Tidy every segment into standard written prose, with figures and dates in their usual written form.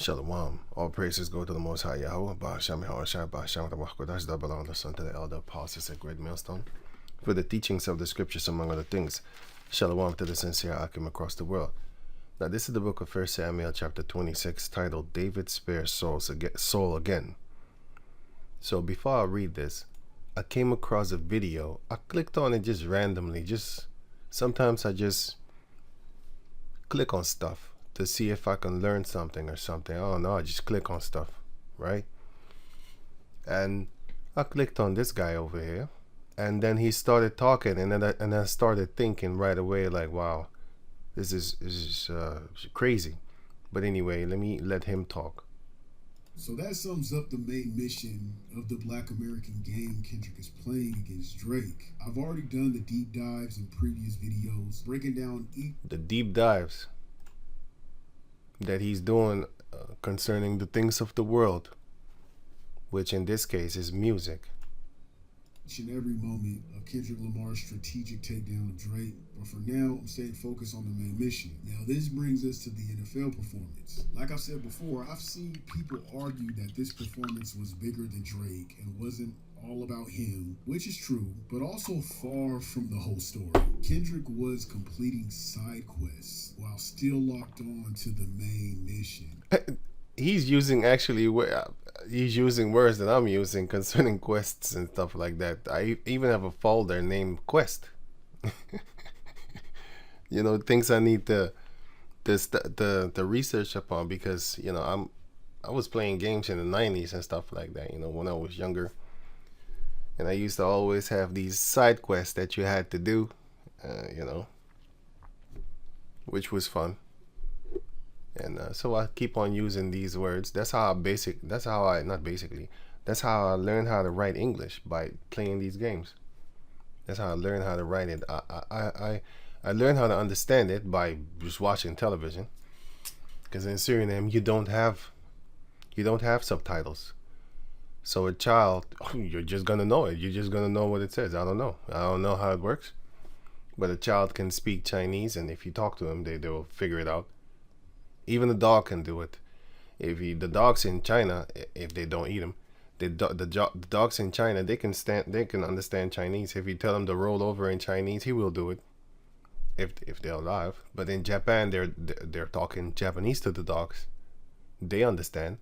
Shalom. All praises go to the Most High Yahweh. Ba'ashem Yahushua, Ba'ashem Tabachukodash, that belong the Son to the Elder Apostles at Great Millstone, for the teachings of the Scriptures, among other things. Shalom to the sincere Akim across the world. Now, this is the book of 1 Samuel, chapter 26, titled David Spares Soul Again. So, before I read this, I came across a video. I clicked on it just randomly. Sometimes I just click on stuff to see if I can learn something or something. I don't know. I just click on stuff, right? And I clicked on this guy over here, and then he started talking, and then I started thinking right away, like, wow, this is crazy. But anyway, let him talk. So that sums up the main mission of the Black American game Kendrick is playing against Drake. I've already done the deep dives in previous videos, breaking down the deep dives that he's doing concerning the things of the world, which in this case is music. Each and every moment of Kendrick Lamar's strategic takedown of Drake, but for now, I'm staying focused on the main mission. Now, this brings us to the NFL performance. Like I've said before, I've seen people argue that this performance was bigger than Drake and wasn't all about him, which is true, but also far from the whole story. Kendrick was completing side quests while still locked on to the main mission. He's using words that I'm using concerning quests and stuff like that. I even have a folder named Quest. Things I need to research upon, because I was playing games in the 90s and stuff like that, when I was younger. And I used to always have these side quests that you had to do, which was fun. And so I keep on using these words. That's how I learned how to write English, by playing these games. That's how I learned how to write it. I learned how to understand it by just watching television, because in Suriname you don't have subtitles. So a child, you're just gonna know it. You're just gonna know what it says. I don't know how it works, but a child can speak Chinese, and if you talk to them, they will figure it out. Even the dog can do it. The dogs in China, if they don't eat them, the dogs in China, they can understand Chinese. If you tell them to roll over in Chinese, he will do it, if they're alive. But in Japan, they're talking Japanese to the dogs. They understand.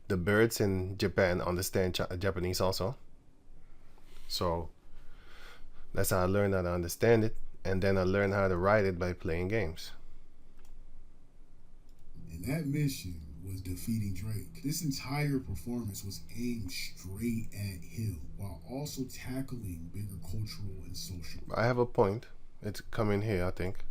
The birds in Japan understand Japanese also. So that's how I learned how to understand it, and then I learned how to write it by playing games. And that mission was defeating Drake. This entire performance was aimed straight at him, while also tackling bigger cultural and social. I have a point. It's coming here, I think.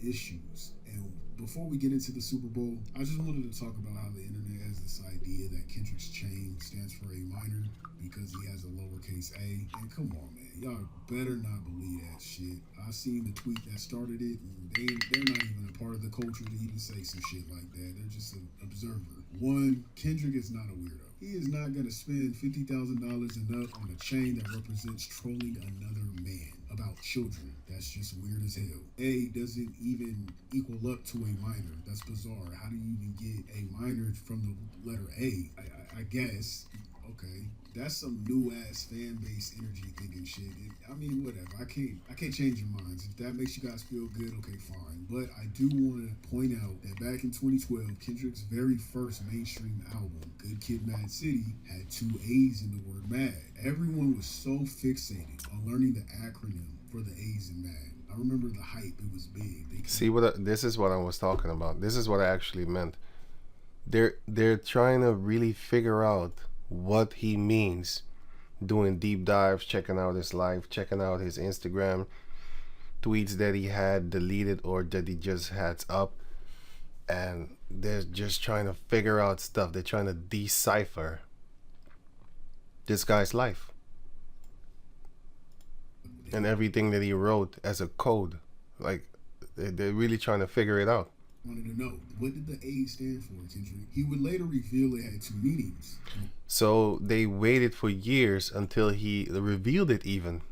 Issues. And before we get into the Super Bowl, I just wanted to talk about how the internet has this idea that Kendrick's chain stands for a minor because he has a lowercase a. And come on, man, y'all better not believe that shit. I seen the tweet that started it, and they're not even a part of the culture to even say some shit like that. They're just an observer. One, Kendrick is not a weirdo. He is not going to spend $50,000 and up on a chain that represents trolling another man about children. That's just weird as hell. A doesn't even equal up to a minor. That's bizarre. How do you even get a minor from the letter A? I guess. Okay. That's some new ass fan base energy thinking shit. Whatever. I can't change your minds. If that makes you guys feel good, okay, fine. But I do want to point out that back in 2012, Kendrick's very first mainstream album, Good Kid, Mad City, had 2 A's in the word mad. Everyone was so fixated on learning the acronym for the A's in mad. I remember the hype. It was big. This is what I was talking about. This is what I actually meant. They're trying to really figure out what he means, doing deep dives, checking out his life, checking out his Instagram tweets that he had deleted or that he just had up, and they're just trying to figure out stuff. They're trying to decipher this guy's life and everything that he wrote as a code. Like, they're really trying to figure it out. Wanted to know, what did the A stand for, Kendrick? He would later reveal it had 2 meanings. So they waited for years until he revealed it even.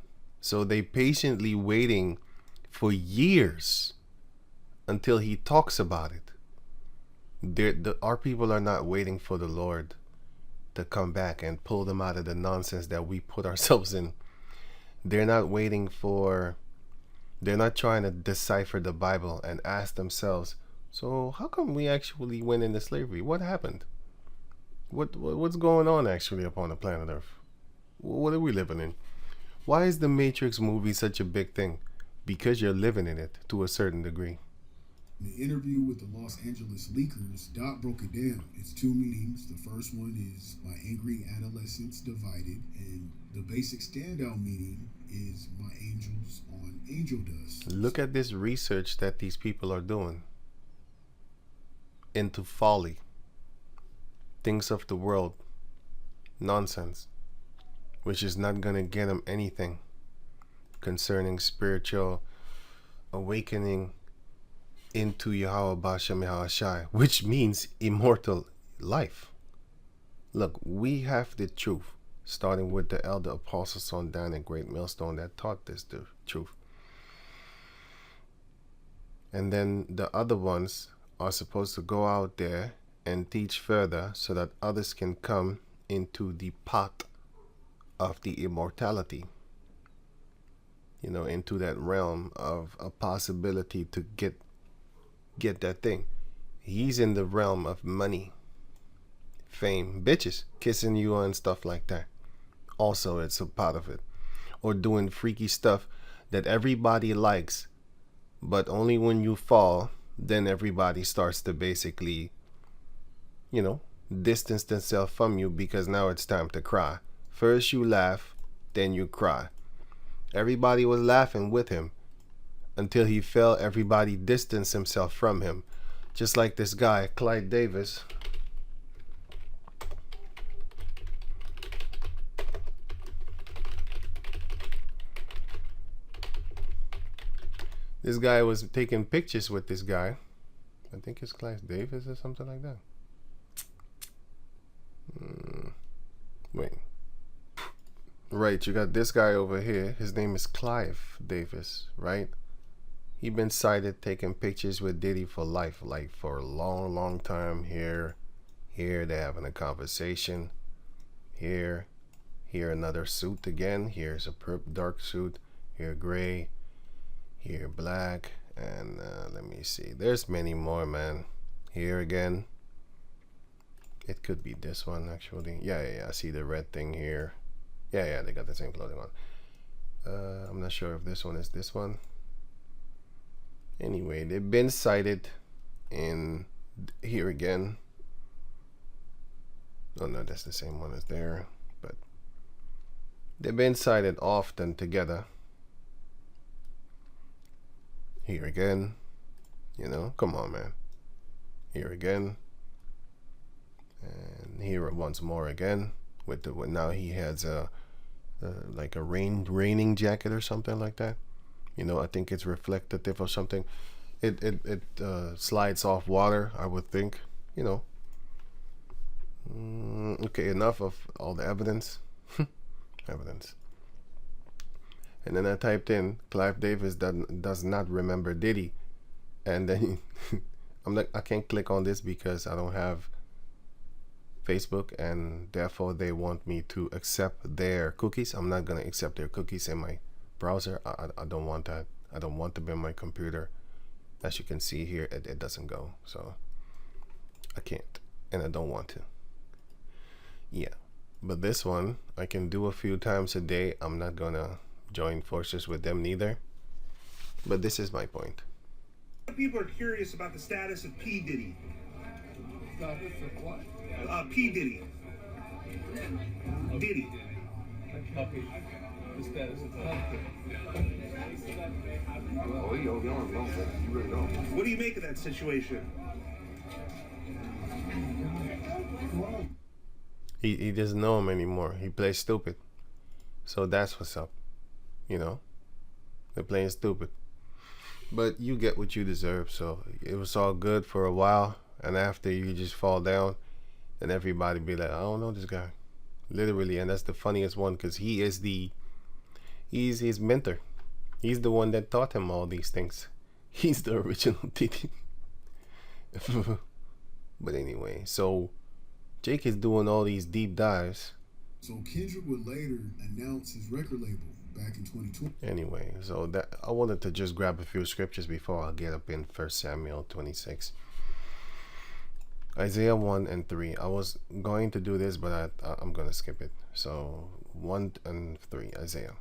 So they patiently waiting for years until he talks about it. Our people are not waiting for the Lord to come back and pull them out of the nonsense that we put ourselves in. They're not waiting for, they're not trying to decipher the Bible and ask themselves, so how come we actually went into slavery? What happened? What's going on actually upon the planet Earth? What are we living in? Why is the Matrix movie such a big thing? Because you're living in it to a certain degree. In the interview with the Los Angeles Leakers, Doc broke it down. It's two meanings. The first one is my angry adolescents divided, and the basic standout meaning is my angels on angel dust. Look at this research that these people are doing into folly, things of the world, nonsense, which is not going to get them anything concerning spiritual awakening into Yahweh Bashem Yahushai, which means immortal life. Look, we have the truth, starting with the elder apostle son Dan and great millstone that taught this the truth. And then the other ones are supposed to go out there and teach further so that others can come into the pot of the immortality, into that realm of a possibility to get that thing. He's in the realm of money, fame, bitches kissing you and stuff like that. Also, it's a part of it. Or doing freaky stuff that everybody likes, but only when you fall, then everybody starts to basically, distance themselves from you, because now it's time to cry. First you laugh, then you cry. Everybody was laughing with him until he fell. Everybody distanced himself from him. Just like this guy, Clyde Davis. This guy was taking pictures with this guy. I think it's Clyde Davis or something like that. Wait. Right, you got this guy over here. His name is Clive Davis, right? He been cited taking pictures with Diddy for life, like for a long, long time. Here, they're having a conversation. Here another suit again. Here's a dark suit. Here gray. Here black. And let me see. There's many more, man. Here again. It could be this one actually. Yeah. I see the red thing here. Yeah, they got the same clothing on. I'm not sure if this one is this one. Anyway, they've been cited in here again. Oh no, that's the same one as there. But they've been cited often together. Here again. Come on, man. Here again. And here once more again. Now he has like a raining jacket or something like that. I think it's reflective of something. It slides off water, I would think. Okay, enough of all the evidence. Evidence. And then I typed in Clive Davis does not remember Diddy, and then I can't click on this because I don't have Facebook, and therefore they want me to accept their cookies. I'm not gonna accept their cookies in my browser. I don't want that. I don't want them in my computer. As you can see here, it doesn't go, so I can't, and I don't want to. Yeah, but this one I can do a few times a day. I'm not gonna join forces with them neither, but this is my point. People are curious about the status of P. Diddy. Status of what? P. Diddy. Diddy. Okay. The status of Hunter. Oh, you really don't. What do you make of that situation? He doesn't know him anymore. He plays stupid. So that's what's up. They're playing stupid. But you get what you deserve. So it was all good for a while. And after you just fall down, and everybody be like, I don't know this guy. Literally. And that's the funniest one, because he's his mentor. He's the one that taught him all these things. He's the original Diddy. But anyway, so Jake is doing all these deep dives. So Kendrick would later announce his record label back in 2020. Anyway, so that I wanted to just grab a few scriptures before I get up in 1 Samuel 26. Isaiah 1 and 3. I was going to do this, but I'm going to skip it. So 1 and 3, Isaiah.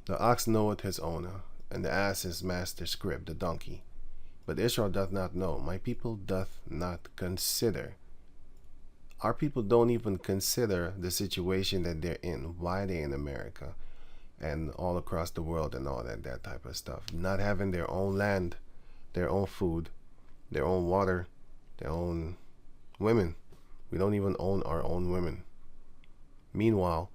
The ox knoweth his owner, and the ass his master's crib, the donkey. But Israel doth not know, my people doth not consider. Our people don't even consider the situation that they're in, why they're in America and all across the world and all that type of stuff. Not having their own land, their own food, their own water, their own women. We don't even own our own women. Meanwhile,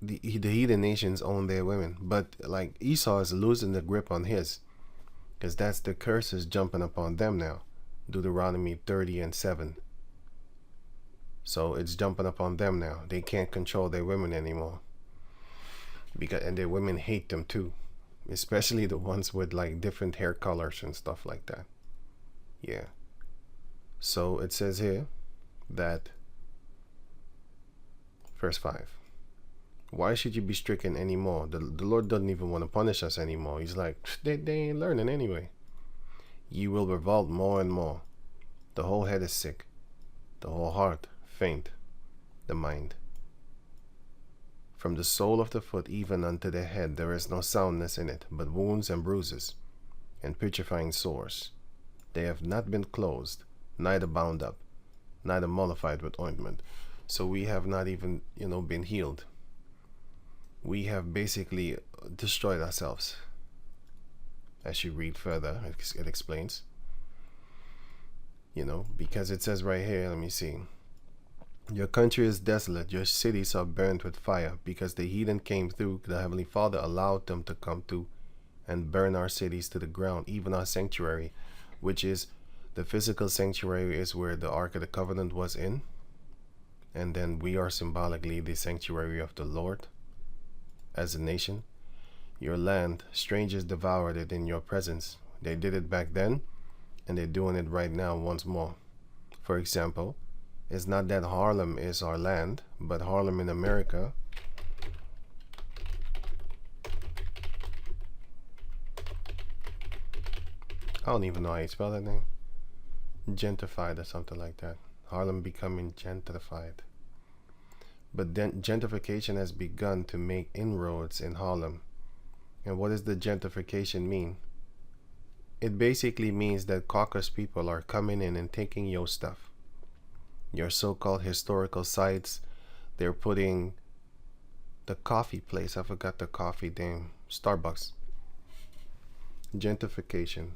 the heathen nations own their women. But like Esau is losing the grip on his, because that's the curses jumping upon them now. Deuteronomy 30 and 7. So it's jumping up on them now. They can't control their women anymore. And their women hate them too. Especially the ones with like different hair colors and stuff like that. Yeah. So it says here that, verse 5. Why should you be stricken anymore? The Lord doesn't even want to punish us anymore. He's like, they ain't learning anyway. You will revolt more and more. The whole head is sick. The whole heart faint. The mind. From the sole of the foot even unto the head there is no soundness in it, but wounds and bruises, and putrefying sores. They have not been closed, neither bound up, neither mollified with ointment. So we have not even, been healed. We have basically destroyed ourselves. As you read further, it explains. Because it says right here, let me see. Your country is desolate, your cities are burned with fire, because the heathen came through, the Heavenly Father allowed them to come through and burn our cities to the ground, even our sanctuary, which is the physical sanctuary is where the Ark of the Covenant was in. And then we are symbolically the sanctuary of the Lord as a nation. Your land, strangers devoured it in your presence. They did it back then, and they're doing it right now once more. For example, it's not that Harlem is our land, but Harlem in America I don't even know how you spell that name. Gentrified or something like that. Harlem becoming gentrified. But then gentrification has begun to make inroads in Harlem. And what does the gentrification mean? It basically means that caucus people are coming in and taking your stuff. Your so-called historical sites. They're putting the coffee place. I forgot the coffee name. Starbucks. Gentrification.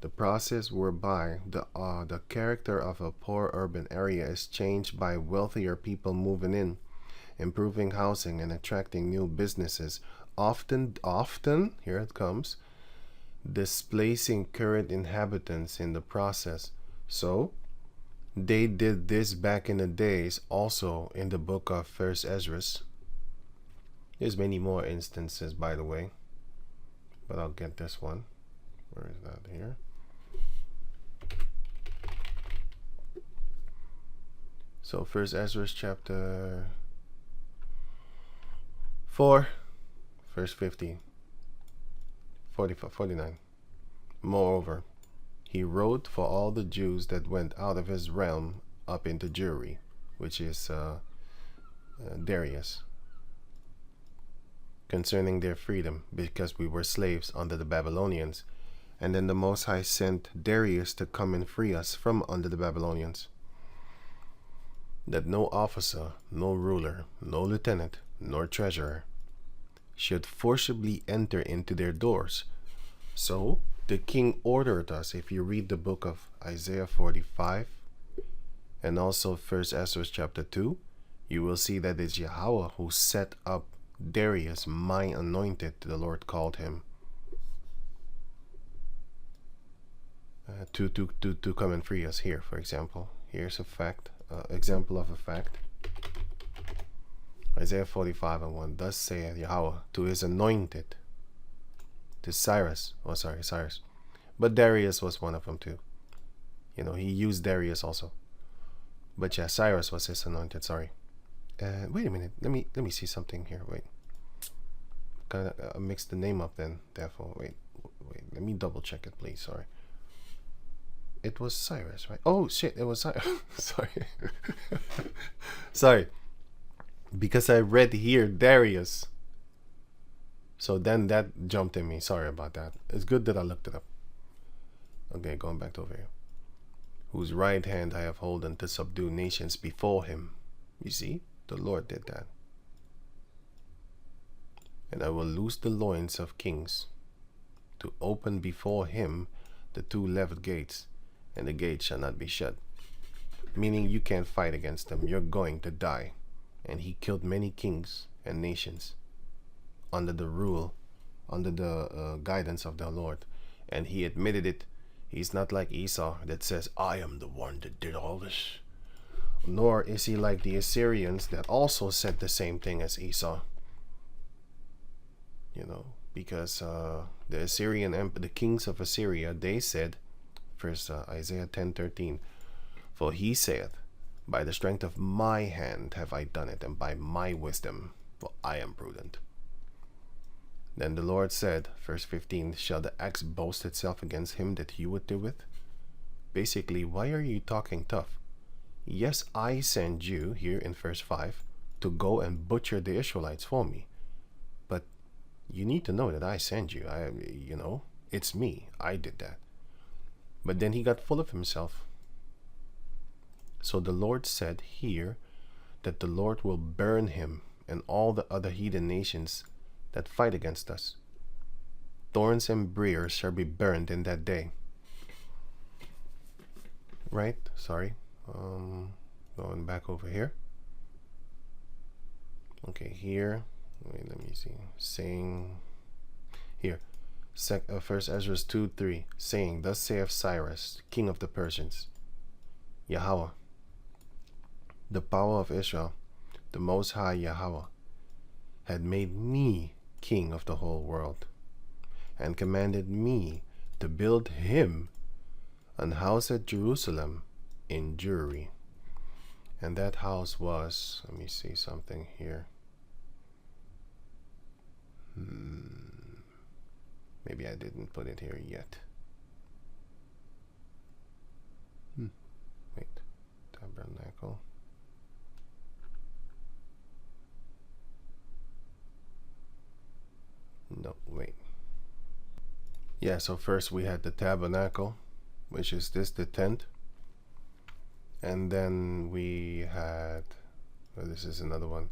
The process whereby the character of a poor urban area is changed by wealthier people moving in, improving housing and attracting new businesses, often, here it comes, displacing current inhabitants in the process. So, they did this back in the days also in the book of 1 Ezra. There's many more instances, by the way, but I'll get this one. Where is that here? So 1 Ezra chapter 4, verse 50, 49. Moreover, he wrote for all the Jews that went out of his realm up into Jewry, which is Darius, concerning their freedom, because we were slaves under the Babylonians. And then the Most High sent Darius to come and free us from under the Babylonians. That no officer, no ruler, no lieutenant, nor treasurer should forcibly enter into their doors. So the king ordered us, if you read the book of Isaiah 45 and also 1 Ezra chapter 2, you will see that it's Yahweh who set up Darius, my anointed, the Lord called him, to come and free us here, for example. Here's a fact, example of a fact. Isaiah 45 and 1. Thus saith Yahweh to his anointed, to Cyrus, But Darius was one of them too. You know, he used Darius also. But yeah, Cyrus was his anointed. Sorry. Wait a minute. Let me see something here. Wait. Kind of mixed the name up then. Therefore, wait. Let me double check it, please. Sorry. It was Cyrus, right? Oh shit! It was Cyrus. Sorry. Sorry. Because I read here Darius. So then that jumped in me. Sorry about that. It's good that I looked it up. Okay, going back to over here. Whose right hand I have holden to subdue nations before him. You see, the Lord did that. And I will loose the loins of kings, to open before him the two levied gates, and the gates shall not be shut. Meaning you can't fight against them. You're going to die. And he killed many kings and nations under the rule, under the guidance of the Lord. And he admitted it. He's not like Esau that says, I am the one that did all this. Nor is he like the Assyrians that also said the same thing as Esau. You know, because the Assyrian, the kings of Assyria, they said, first Isaiah 10:13, for he saith, by the strength of my hand have I done it, and by my wisdom, for I am prudent. Then the Lord said, verse 15, shall the axe boast itself against him that you would do with? Basically, why are you talking tough? Yes, I send you, here in verse 5, to go and butcher the Israelites for me. But you need to know that I send you. You know, it's me. I did that. But then he got full of himself. So the Lord said here that the Lord will burn him and all the other heathen nations that fight against us. Thorns and briars shall be burned in that day. Right? Sorry. Going back over here. Okay, here. Wait, let me see. Saying here. First Ezra 2:3. Saying, thus saith Cyrus, king of the Persians, Yahweh, the power of Israel, the Most High Yahweh, had made me king of the whole world, and commanded me to build him an house at Jerusalem in Jewry. And that house was, let me see something here. Maybe I didn't put it here yet. Wait, tabernacle. No, wait. Yeah, so first we had the tabernacle, which is this, the tent. And then we had, this is another one,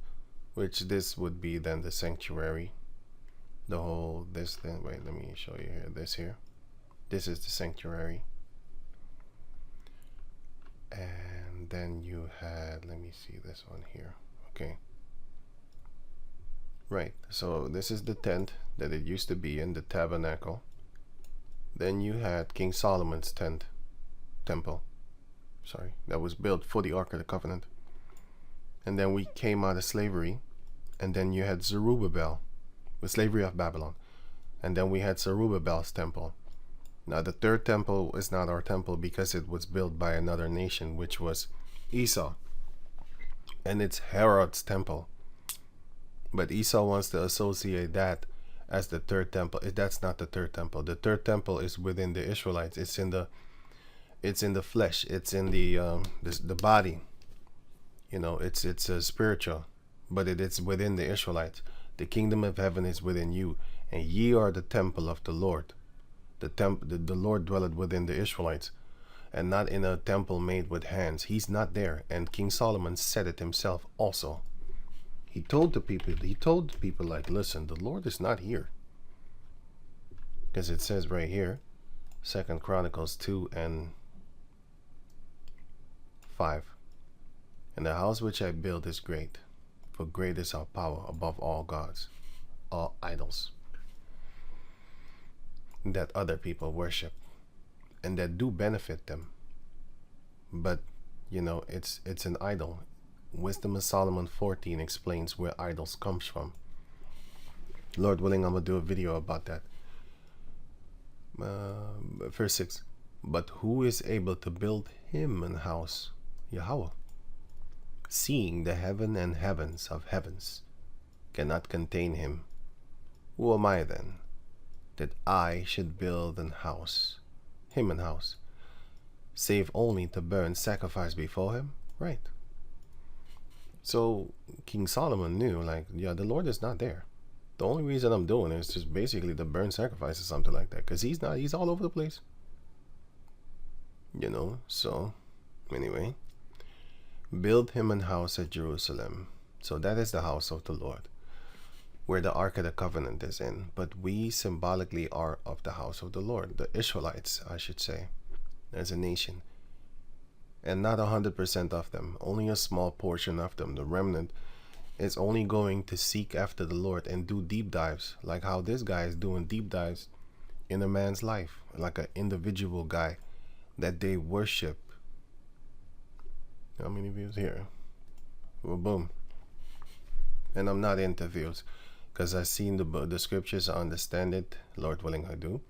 which this would be then the sanctuary. The whole, this thing, wait, let me show you here, this here. This is the sanctuary. And then you had, let me see this one here, okay. Right, so this is the tent that it used to be in, the tabernacle. Then you had King Solomon's temple, that was built for the Ark of the Covenant. And then we came out of slavery, and then you had Zerubbabel, the slavery of Babylon. And then we had Zerubbabel's temple. Now the third temple is not our temple because it was built by another nation, which was Esau. And it's Herod's temple. But Esau wants to associate that as the third temple. That's not the third temple. The third temple is within the Israelites. It's in the flesh. It's in the body. You know, it's spiritual, but it's within the Israelites. The kingdom of heaven is within you, and ye are the temple of the Lord. The Lord dwelleth within the Israelites, and not in a temple made with hands. He's not there. And King Solomon said it himself also. He told the people like, listen, the Lord is not here. Because it says right here, 2 Chronicles 2:5. And the house which I build is great, for great is our power above all gods, all idols, that other people worship, and that do benefit them. But, you know, it's an idol. Wisdom of Solomon 14 explains where idols comes from. Lord willing, I'm going to do a video about that. verse 6. But who is able to build him an house? Yahweh. Seeing the heaven and heavens of heavens cannot contain him, who am I then, that I should build him an house, save only to burn sacrifice before him? Right. So King Solomon knew, like, yeah, the Lord is not there. The only reason I'm doing it is just basically to burn sacrifice or something like that, because he's all over the place. So anyway, build him an house at Jerusalem. So that is the house of the Lord, where the Ark of the Covenant is in. But we symbolically are of the house of the Lord, the Israelites, I should say, as a nation. And not 100% of them, only a small portion of them. The remnant is only going to seek after the Lord and do deep dives, like how this guy is doing deep dives in a man's life, like an individual guy that they worship. How many views here? Well, boom. And I'm not into views, because I've seen the scriptures, I understand it, Lord willing I do.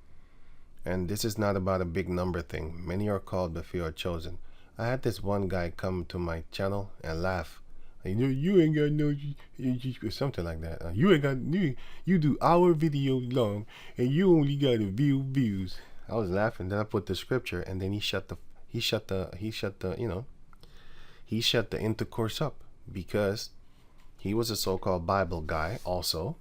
And this is not about a big number thing. Many are called, but few are chosen. I had this one guy come to my channel and laugh. You ain't got no, something like that. You ain't got, you do our videos long, and you only got a few views. I was laughing. Then I put the scripture, and then he shut the intercourse up, because he was a so-called Bible guy also,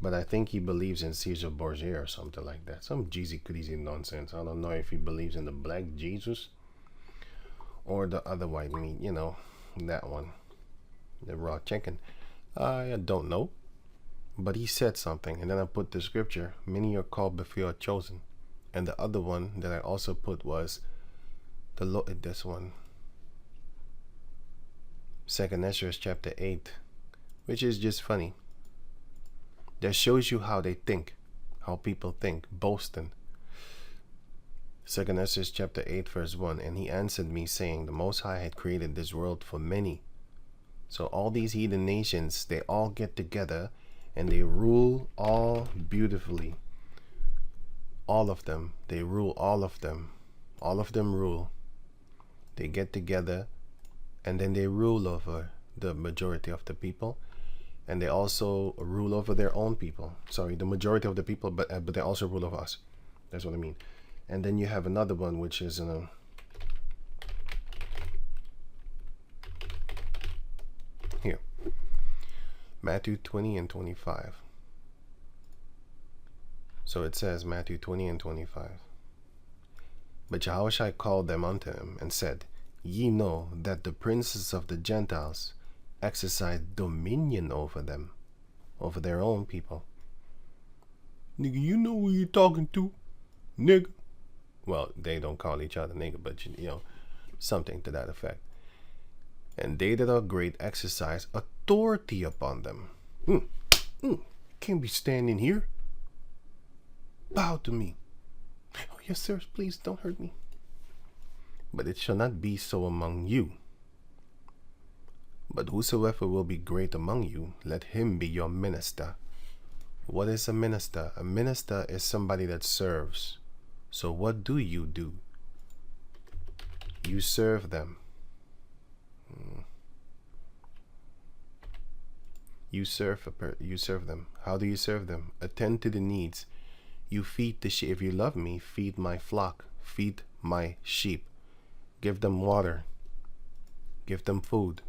but I think he believes in Caesar Borgia or something like that. Some Jeezy crazy nonsense. I don't know if he believes in the black Jesus or the other white meat, that one, the raw chicken. I don't know, but he said something, and then I put the scripture, many are called but few are chosen. And the other one that I also put was this one, 2nd Ezra chapter 8, which is just funny. That shows you how they think, how people think, boasting. 2nd Ezra chapter 8 verse 1, and he answered me, saying, the Most High had created this world for many. So all these heathen nations, they all get together and they rule all beautifully. All of them, they rule all of them. All of them rule. They get together and then they rule over the majority of the people. And they also rule over their own people. Sorry, the majority of the people, but they also rule over us. That's what I mean. And then you have another one, which is here, Matthew 20 and 25. So it says, Matthew 20 and 25. But Yahushua called them unto him and said, ye know that the princes of the Gentiles exercise dominion over them, over their own people. Nigga, you know who you're talking to, nigga. Well, they don't call each other nigga, but something to that effect. And they that are great exercise authority upon them. Can't be standing here. Bow to me. Oh, yes, sir, please don't hurt me. But it shall not be so among you. But whosoever will be great among you, let him be your minister. What is a minister? A minister is somebody that serves. So what do? You serve them. You serve them. How do you serve them? Attend to the needs. You feed the sheep. If you love me, feed my flock. Feed my sheep. Give them water. Give them food.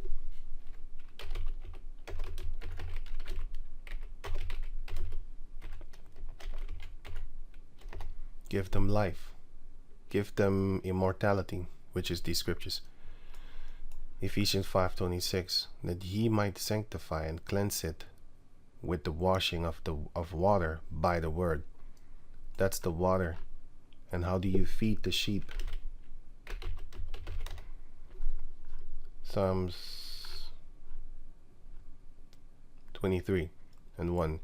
Give them life. Give them immortality, which is these scriptures. Ephesians 5:26, that ye might sanctify and cleanse it with the washing of water by the word. That's the water. And how do you feed the sheep? Psalms 23 and 1.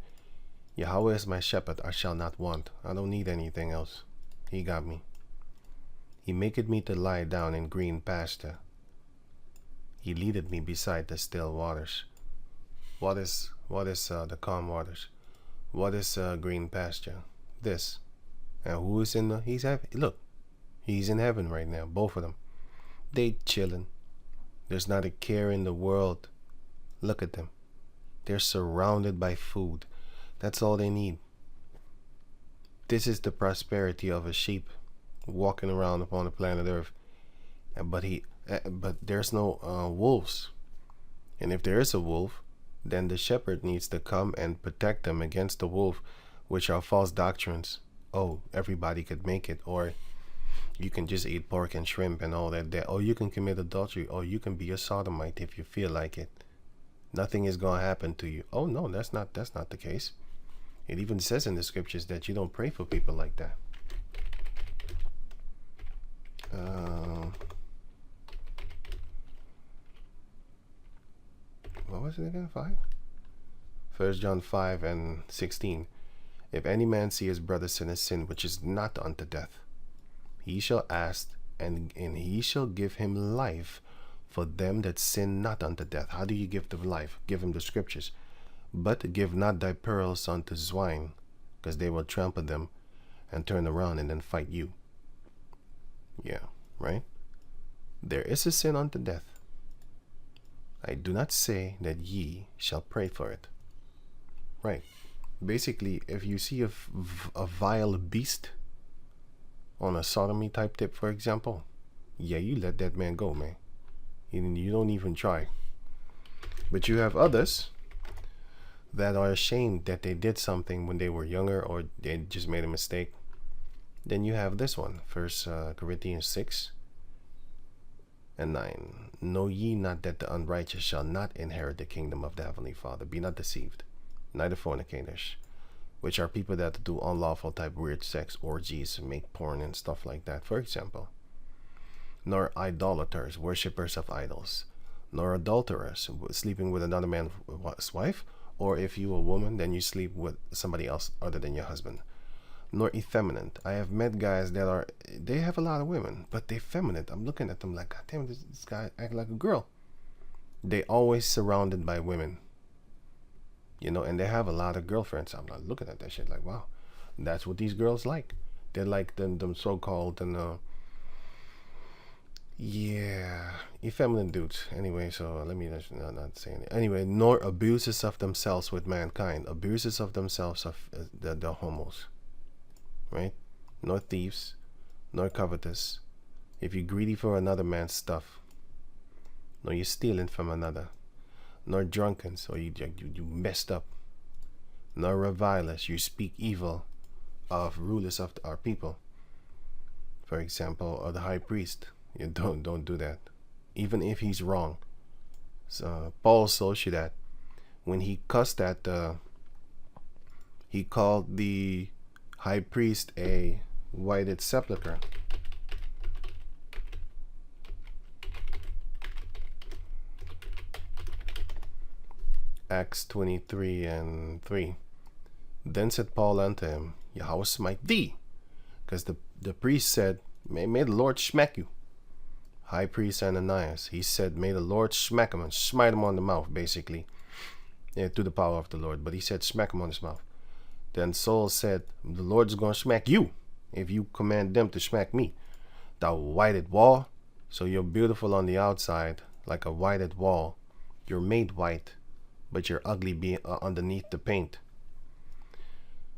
Yahweh is my shepherd, I shall not want. I don't need anything else. He got me. He maketh me to lie down in green pasture. He leadeth me beside the still waters. What is the calm waters? What is green pasture? This. And who is in the? He's heaven. Look, he's in heaven right now. Both of them. They chilling. There's not a care in the world. Look at them. They're surrounded by food. That's all they need. This is the prosperity of a sheep walking around upon the planet Earth. But there's no wolves. And if there is a wolf, then the shepherd needs to come and protect them against the wolf, which are false doctrines. Oh, everybody could make it, or you can just eat pork and shrimp and all that. Oh, you can commit adultery, or you can be a sodomite if you feel like it. Nothing is going to happen to you. Oh no, that's not the case. It even says in the scriptures that you don't pray for people like that. What was it again? 5? 1 John 5 and 16. If any man see his brother sin a sin which is not unto death, he shall ask, and he shall give him life for them that sin not unto death. How do you give them life? Give him the scriptures. But give not thy pearls unto swine, because they will trample them and turn around and then fight you. Yeah, right? There is a sin unto death. I do not say that ye shall pray for it. Right. Basically, if you see a vile beast on a sodomy type tip, for example, yeah, you let that man go, man. You don't even try. But you have others that are ashamed that they did something when they were younger, or they just made a mistake. Then you have this one, 1 Corinthians 6 and 9. Know ye not that the unrighteous shall not inherit the kingdom of the heavenly Father? Be not deceived. Neither fornicators, which are people that do unlawful type weird sex, orgies, make porn and stuff like that, for example. Nor idolaters, worshippers of idols, nor adulterers, sleeping with another man's wife, or if you a woman, then you sleep with somebody else other than your husband. Nor effeminate. I have met guys that they have a lot of women, but they're feminine. I'm looking at them like, God damn, this guy act like a girl. They always surrounded by women. You know, and they have a lot of girlfriends. I'm not looking at that shit like, wow, that's what these girls like. They're like them so-called effeminate dudes. Anyway, so let me not say anything. Anyway, nor abuses of themselves with mankind. Abuses of themselves of the homos. Right? Nor thieves, nor covetous. If you're greedy for another man's stuff, nor you're stealing from another, nor drunkens, or you messed up, nor revilers, you speak evil of rulers of our people. For example, or the high priest. You don't do that, even if he's wrong. So Paul told you that when he cussed at he called the high priest a whited sepulcher. Acts 23 and 3. Then said Paul unto him, Yahweh smite thee. Because the priest said, may the Lord smack you. High priest Ananias, he said, may the Lord smack him and smite him on the mouth, basically. Yeah, through the power of the Lord. But he said, smack him on his mouth. Then Saul said, the Lord's going to smack you if you command them to smack me. Thou whited wall. So you're beautiful on the outside, like a whited wall. You're made white, but you're ugly underneath the paint.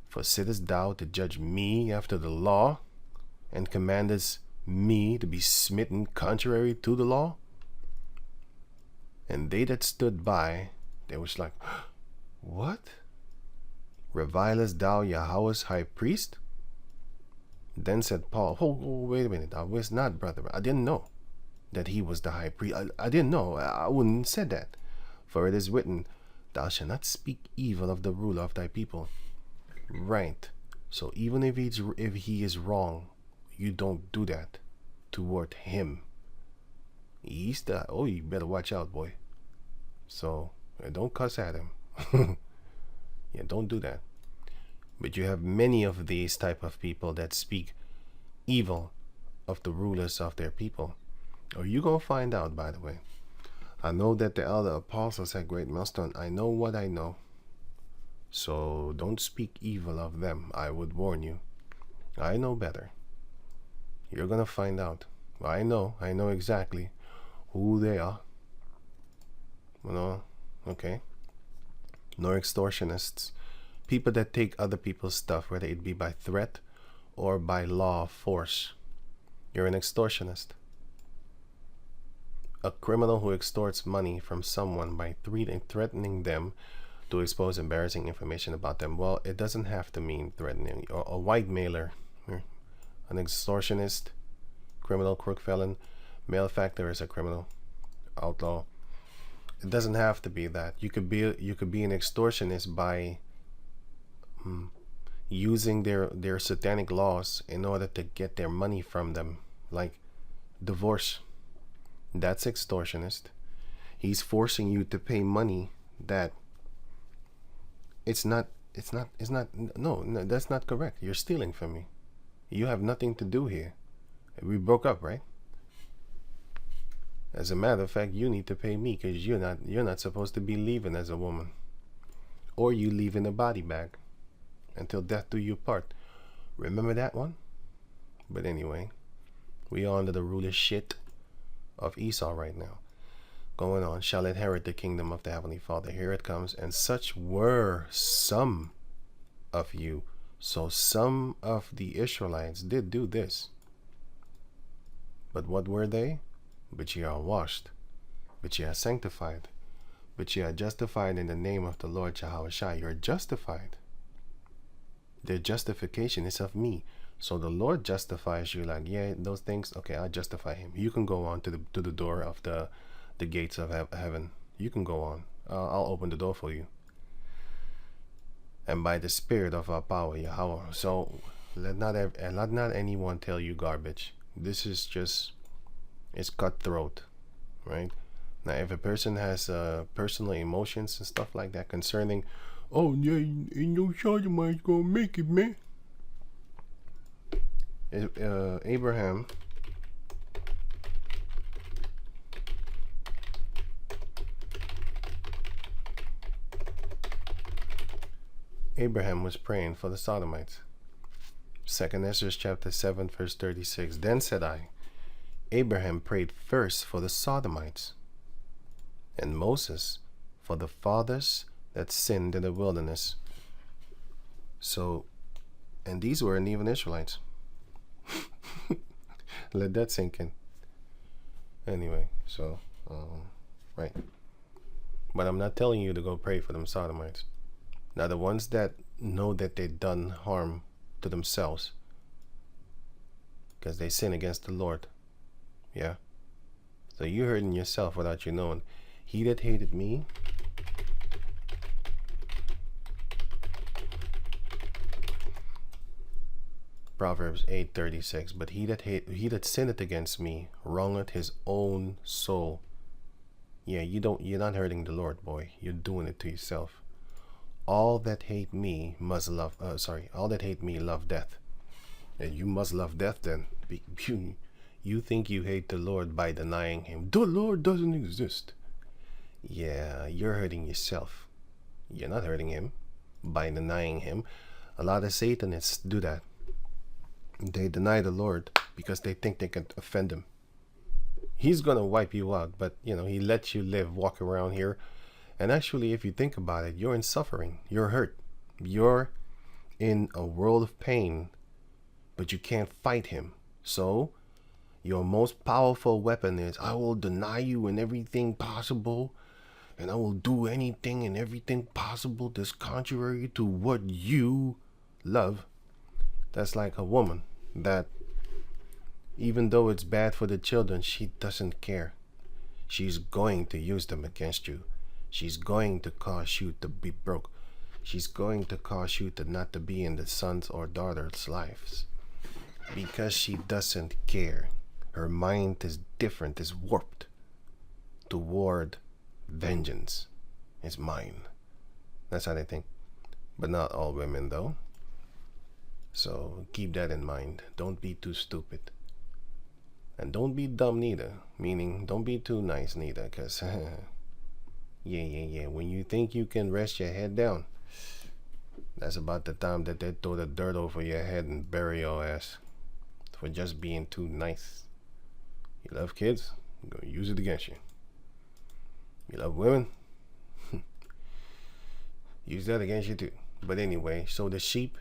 For sittest thou to judge me after the law, and commandest me to be smitten contrary to the law? And they that stood by, they was like, what? Revilest thou Yahweh's high priest? Then said Paul, oh, wait a minute, I was not, brother. I didn't know that he was the high priest. I didn't know. I wouldn't have said that. For it is written, thou shalt not speak evil of the ruler of thy people. Right. So even if he is wrong, you don't do that toward him. You better watch out, boy. So don't cuss at him. Yeah, don't do that. But you have many of these type of people that speak evil of the rulers of their people. Or you gonna find out, by the way. I know that the elder apostles had great milestone. I know what I know. So don't speak evil of them. I would warn you. I know better. You're gonna find out. I know exactly who they are. Okay. Nor extortionists. People that take other people's stuff, whether it be by threat or by law of force. You're an extortionist. A criminal who extorts money from someone by threatening them to expose embarrassing information about them. Well, it doesn't have to mean threatening. Or a white mailer, an extortionist, criminal, crook, felon, malefactor is a criminal, outlaw. It doesn't have to be that. You could be an extortionist by using their satanic laws in order to get their money from them, like divorce. That's extortionist. He's forcing you to pay money that no, that's not correct. You're stealing from me. You have nothing to do here. We broke up, right? As a matter of fact, you need to pay me because you're not supposed to be leaving as a woman. Or you leave in a body bag until death do you part. Remember that one? But anyway, we are under the ruler shit of Esau right now. Going on, shall inherit the kingdom of the Heavenly Father. Here it comes. And such were some of you. So some of the Israelites did do this. But what were they? But ye are washed, but ye are sanctified, but ye are justified in the name of the Lord Yahushua. You're justified. The justification is of me. So the Lord justifies you, like, yeah, those things, okay, I'll justify him. You can go on to the door of the gates of heaven. You can go on. I'll open the door for you. And by the Spirit of our power, Yahweh. So let not anyone tell you garbage. This is just, it's cutthroat, right? Now, if a person has personal emotions and stuff like that concerning, oh yeah, ain't no Sodomites gonna make it, man. Abraham was praying for the Sodomites. 2nd Ezra chapter 7 verse 36. Then said I, Abraham prayed first for the Sodomites, and Moses for the fathers that sinned in the wilderness. So, and these weren't even Israelites. Let that sink in. Anyway, so, right. But I'm not telling you to go pray for them Sodomites. Now, the ones that know that they've done harm to themselves because they sin against the Lord. Yeah. So you're hurting yourself without you knowing. He that hated me Proverbs 8:36. But he that sinneth against me wrongeth his own soul. Yeah, you're not hurting the Lord, boy. You're doing it to yourself. All that hate me all that hate me love death. And you must love death then. You think you hate the Lord by denying him. The Lord doesn't exist. Yeah, you're hurting yourself. You're not hurting him by denying him. A lot of Satanists do that. They deny the Lord because they think they can offend him. He's gonna wipe you out, but he lets you walk around here. And actually, if you think about it, you're in suffering. You're hurt. You're in a world of pain, but you can't fight him. So your most powerful weapon is, I will deny you in everything possible, and I will do anything and everything possible that's contrary to what you love. That's like a woman that, even though it's bad for the children, she doesn't care. She's going to use them against you. She's going to cause you to be broke. She's going to cause you to not to be in the sons or daughters' lives. Because she doesn't care. Her mind is different, is warped toward vengeance. It's mine. That's how they think. But not all women, though. So keep that in mind. Don't be too stupid. And don't be dumb neither. Meaning, don't be too nice neither. Because, yeah. When you think you can rest your head down, That's about the time that they throw the dirt over your head and bury your ass for just being too nice. You love kids, I'm gonna use it against you. You love women, use that against you too. But anyway, so the sheep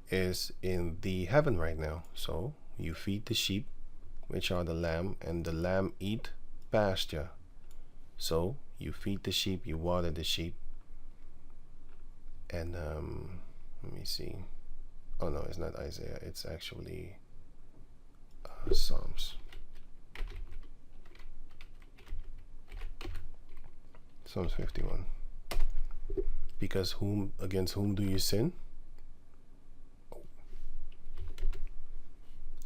is in the heaven right now. So you feed the sheep, which are the lamb, and the lamb eat pasture. So you feed the sheep, you water the sheep. And let me see. Oh no, it's not Isaiah. It's actually Psalms. Psalms 51. Because against whom do you sin?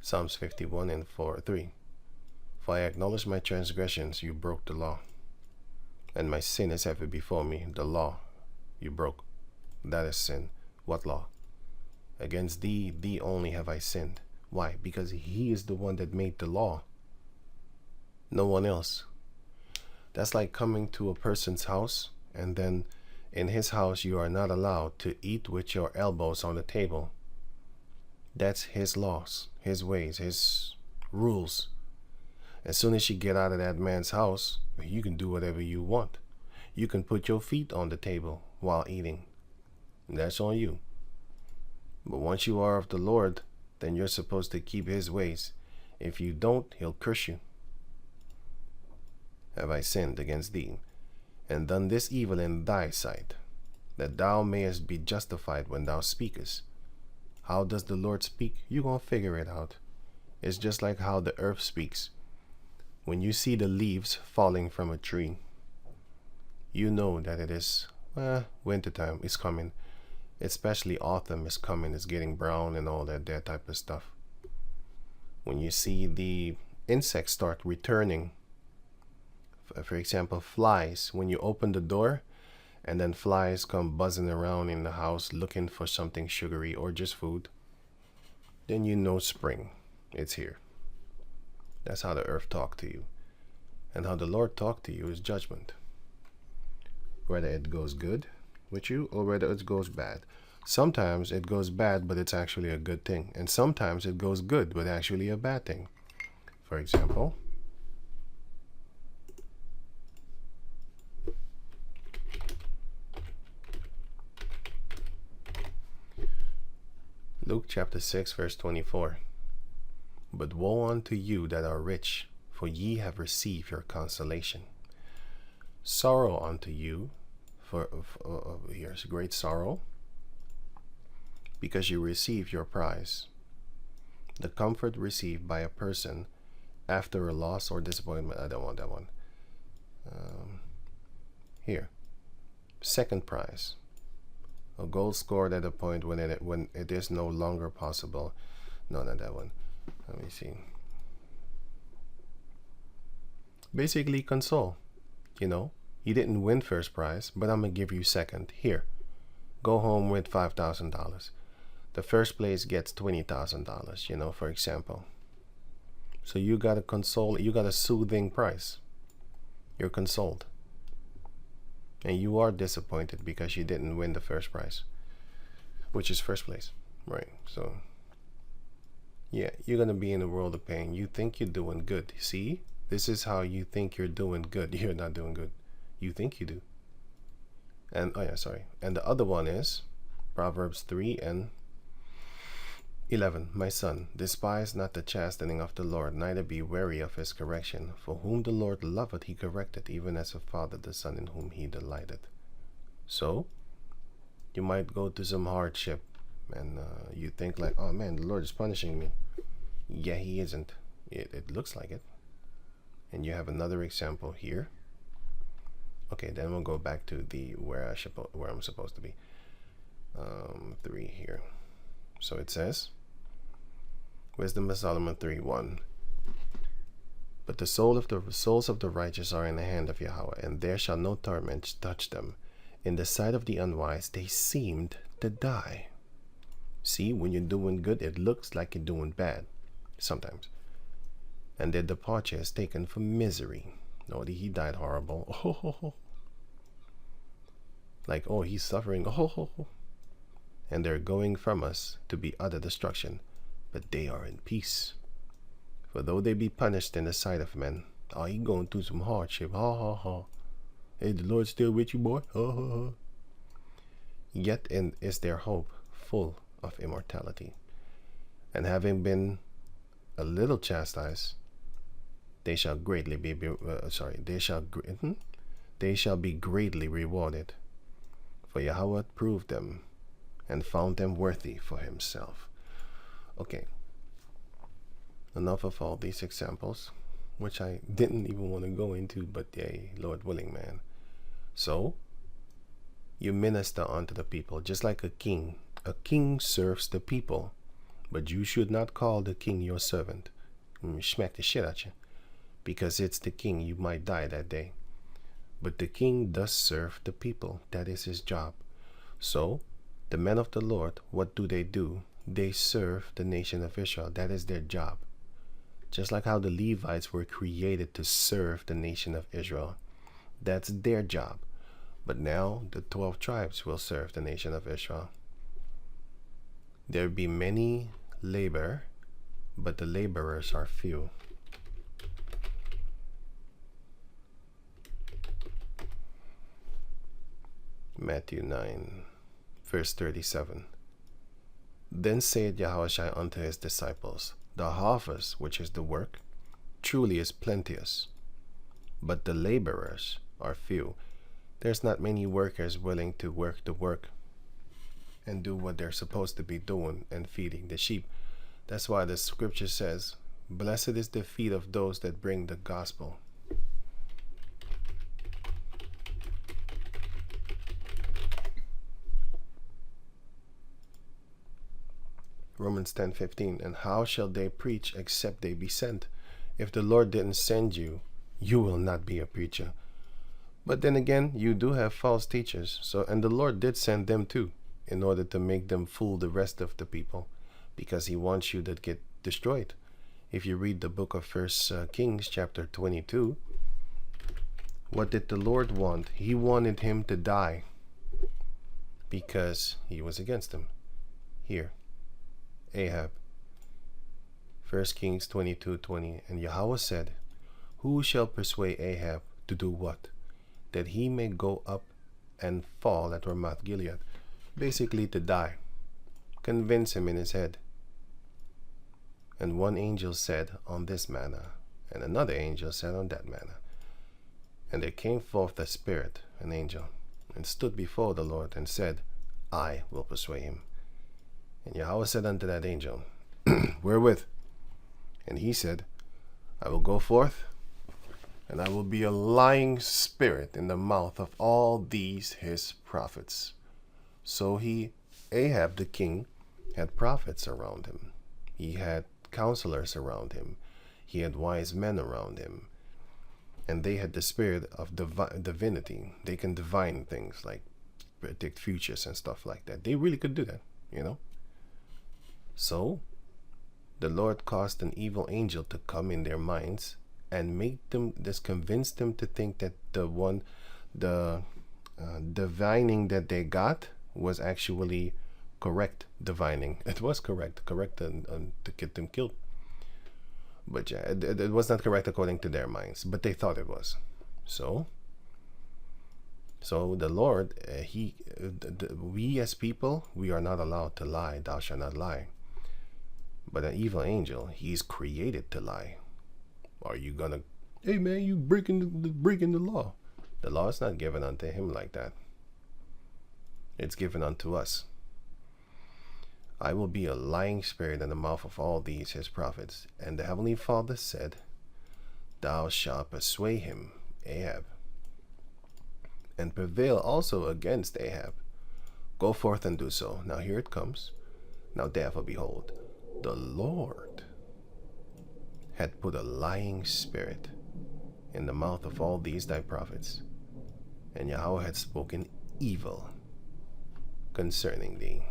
Psalms 51 and 3. For I acknowledge my transgressions, you broke the law. And my sin is heavy before me, the law you broke. That is sin. What law? Against thee only have I sinned. Why? Because he is the one that made the law. No one else. That's like coming to a person's house, and then in his house you are not allowed to eat with your elbows on the table. That's his laws, his ways, his rules. As soon as you get out of that man's house, you can do whatever you want. You can put your feet on the table while eating. That's on you. But once you are of the Lord, then you're supposed to keep his ways. If you don't, he'll curse you. Have I sinned against thee, and done this evil in thy sight, that thou mayest be justified when thou speakest? How does the Lord speak? You're going to figure it out. It's just like how the earth speaks. When you see the leaves falling from a tree, you know that it is wintertime is coming. Especially autumn is coming. It's getting brown and all that type of stuff. When you see the insects start returning, for example, flies, when you open the door and then flies come buzzing around in the house looking for something sugary or just food, then you know spring. It's here. That's how the earth talks to you. And how the Lord talks to you is judgment. Whether it goes good with you or whether it goes bad. Sometimes it goes bad, but it's actually a good thing. And sometimes it goes good, but actually a bad thing. For example, Luke chapter 6, verse 24. But woe unto you that are rich, for ye have received your consolation. Sorrow unto you, for here's great sorrow, because you receive your prize. The comfort received by a person after a loss or disappointment. I don't want that one. Here, second prize. A goal scored at a point when it is no longer possible. No, not that one. Let me see. Basically, console. You know, you didn't win first prize, but I'm gonna give you second. Here, go home with $5,000. The first place gets $20,000. You know, for example. So you got a console. You got a soothing prize. You're consoled. And you are disappointed because you didn't win the first prize, which is first place, right? So, yeah, you're going to be in a world of pain. You think you're doing good. See, this is how you think you're doing good. You're not doing good. You think you do. And, oh yeah, sorry. And the other one is Proverbs 3 and 11. My son, despise not the chastening of the Lord, neither be weary of his correction. For whom the Lord loveth, he correcteth, even as a father the son in whom he delighteth. So, you might go to some hardship, and you think like, oh man, the Lord is punishing me. Yeah, he isn't. It looks like it. And you have another example here. Okay, then we'll go back to the where I'm supposed to be. 3 here. So it says, Wisdom of Solomon 3:1. But the souls of the righteous are in the hand of Yahweh, and there shall no torment touch them. In the sight of the unwise, they seemed to die. See, when you're doing good, it looks like you're doing bad, sometimes. And their departure is taken for misery. No, he died horrible. Oh, like, oh, he's suffering. Oh. and they're going from us to be utter destruction, but they are in peace. For though they be punished in the sight of men, oh, you going through some hardship, ha ha ha. Hey, the Lord's still with you, boy, ha ha ha. Yet is their hope full of immortality, and having been a little chastised, they shall greatly be they shall be greatly rewarded. For Yahweh proved them and found them worthy for himself. Okay, enough of all these examples, which I didn't even want to go into, but yay, Lord willing, man. So, you minister unto the people, just like a king. A king serves the people, but you should not call the king your servant. Smack the shit at you, because it's the king. You might die that day. But the king does serve the people. That is his job. So, the men of the Lord, what do? They serve the nation of Israel. That is their job. Just like how the Levites were created to serve the nation of Israel. That's their job. But now the 12 tribes will serve the nation of Israel. There be many labor, but the laborers are few. Matthew 9, verse 37. Then said Yahushua unto his disciples, the harvest, which is the work, truly is plenteous, but the laborers are few. There's not many workers willing to work the work and do what they're supposed to be doing and feeding the sheep. That's why the scripture says, blessed is the feet of those that bring the gospel. Romans 10:15, and how shall they preach except they be sent? If the Lord didn't send you, you will not be a preacher. But then again, you do have false teachers, and the Lord did send them too, in order to make them fool the rest of the people, because he wants you to get destroyed. If you read the book of 1 Kings chapter 22, what did the Lord want? He wanted him to die because he was against him. Here, Ahab, 1 Kings 22:20, and Yahweh said, who shall persuade Ahab to do what? That he may go up and fall at Ramoth Gilead. Basically to die. Convince him in his head. And one angel said on this manner, and another angel said on that manner. And there came forth a spirit, an angel, and stood before the Lord, and said, I will persuade him. And Yahweh said unto that angel, wherewith? And he said, I will go forth, and I will be a lying spirit in the mouth of all these his prophets. So Ahab the king, had prophets around him. He had counselors around him. He had wise men around him. And they had the spirit of divinity. They can divine things, like predict futures and stuff like that. They really could do that, you know. So, the Lord caused an evil angel to come in their minds and make them, convince them to think that the divining that they got was actually correct divining. It was correct to get them killed. But yeah, it was not correct according to their minds, but they thought it was. So the Lord, we as people, we are not allowed to lie. Thou shalt not lie. But an evil angel, he's created to lie. Are you gonna, hey man, you breaking the law? The law is not given unto him like that. It's given unto us. I will be a lying spirit in the mouth of all these his prophets. And the heavenly Father said, thou shalt persuade him, Ahab, and prevail also against Ahab. Go forth and do so. Now here it comes. Now therefore behold, the Lord had put a lying spirit in the mouth of all these thy prophets, and Yahweh had spoken evil concerning thee.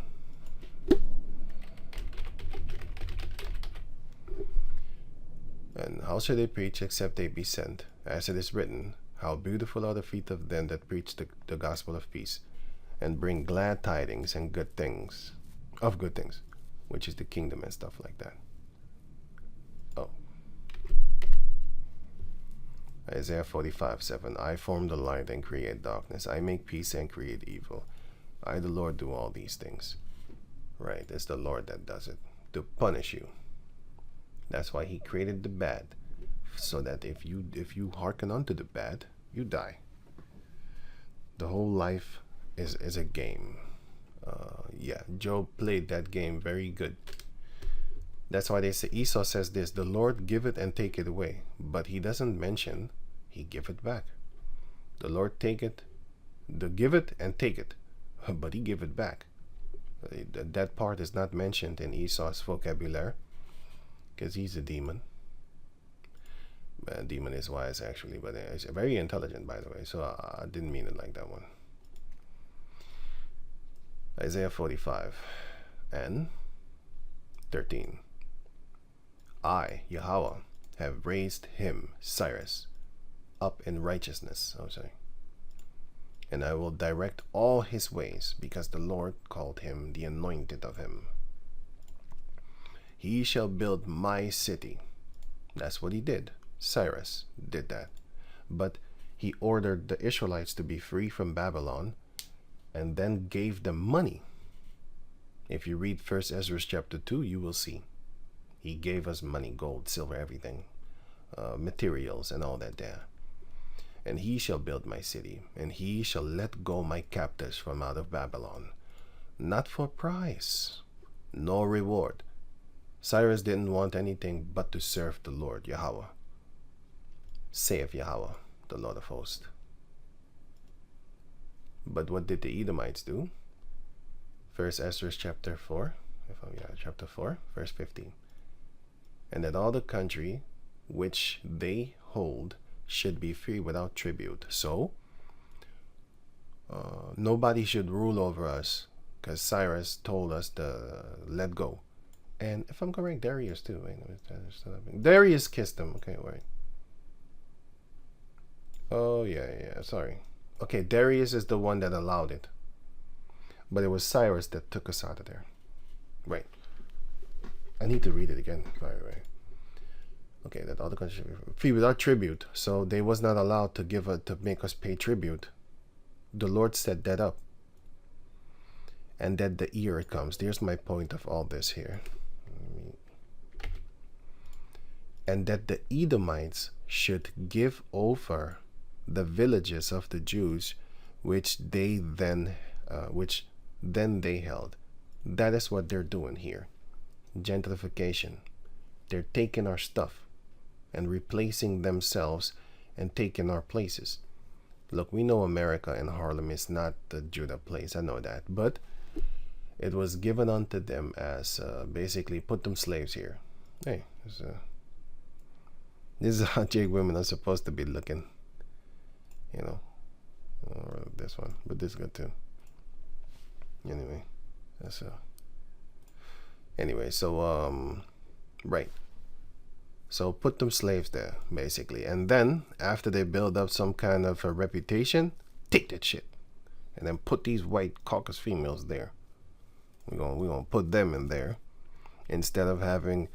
And how shall they preach except they be sent? As it is written, how beautiful are the feet of them that preach the gospel of peace, and bring glad tidings and good things, of good things, which is the kingdom and stuff like that. Oh. Isaiah 45:7. I form the light and create darkness. I make peace and create evil. I, the Lord, do all these things. Right, it's the Lord that does it, to punish you. That's why he created the bad, so that if you hearken unto the bad, you die. The whole life is a game. Yeah, Job played that game very good. That's why they say, Esau says this, the Lord give it and take it away. But he doesn't mention he give it back. The Lord take it, give it and take it, but he give it back. That part is not mentioned in Esau's vocabulary, because he's a demon. Demon is wise, actually, but it's very intelligent, by the way, so I didn't mean it like that one. Isaiah 45 and 13. I, Yahweh, have raised him, Cyrus, up in righteousness, and I will direct all his ways, because the Lord called him the Anointed of him. He shall build my city. That's what he did. Cyrus did that. But he ordered the Israelites to be free from Babylon and then gave them money. If you read 1 Ezra chapter 2, you will see. He gave us money, gold, silver, everything, materials and all that there. And he shall build my city, and he shall let go my captives from out of Babylon, not for price, nor reward. Cyrus didn't want anything but to serve the Lord, Yahweh. Saith Yahweh, the Lord of hosts. But what did the Edomites do? 1 Ezra chapter 4, chapter 4, verse 15. And that all the country which they hold should be free without tribute. So, nobody should rule over us, because Cyrus told us to let go. And if I'm correct, Darius too. Wait, Darius kissed him. Okay, wait. Oh, yeah, sorry. Okay, Darius is the one that allowed it. But it was Cyrus that took us out of there. Right. I need to read it again, by the way. Okay, that all the countries should be free without tribute. So they was not allowed to make us pay tribute. The Lord set that up. And that the year it comes. There's my point of all this here. And that the Edomites should give over the villages of the Jews, which then they held. That is what they're doing here. Gentrification. They're taking our stuff and replacing themselves and taking our places. Look, we know America and Harlem is not the Judah place. I know that. But it was given unto them as basically put them slaves here. Hey, this is how Jake women are supposed to be looking. You know. Or this one. But this is good too. Anyway. That's Anyway, so right. So put them slaves there, basically. And then after they build up some kind of a reputation, take that shit. And then put these white caucus females there. We're gonna put them in there. Instead of having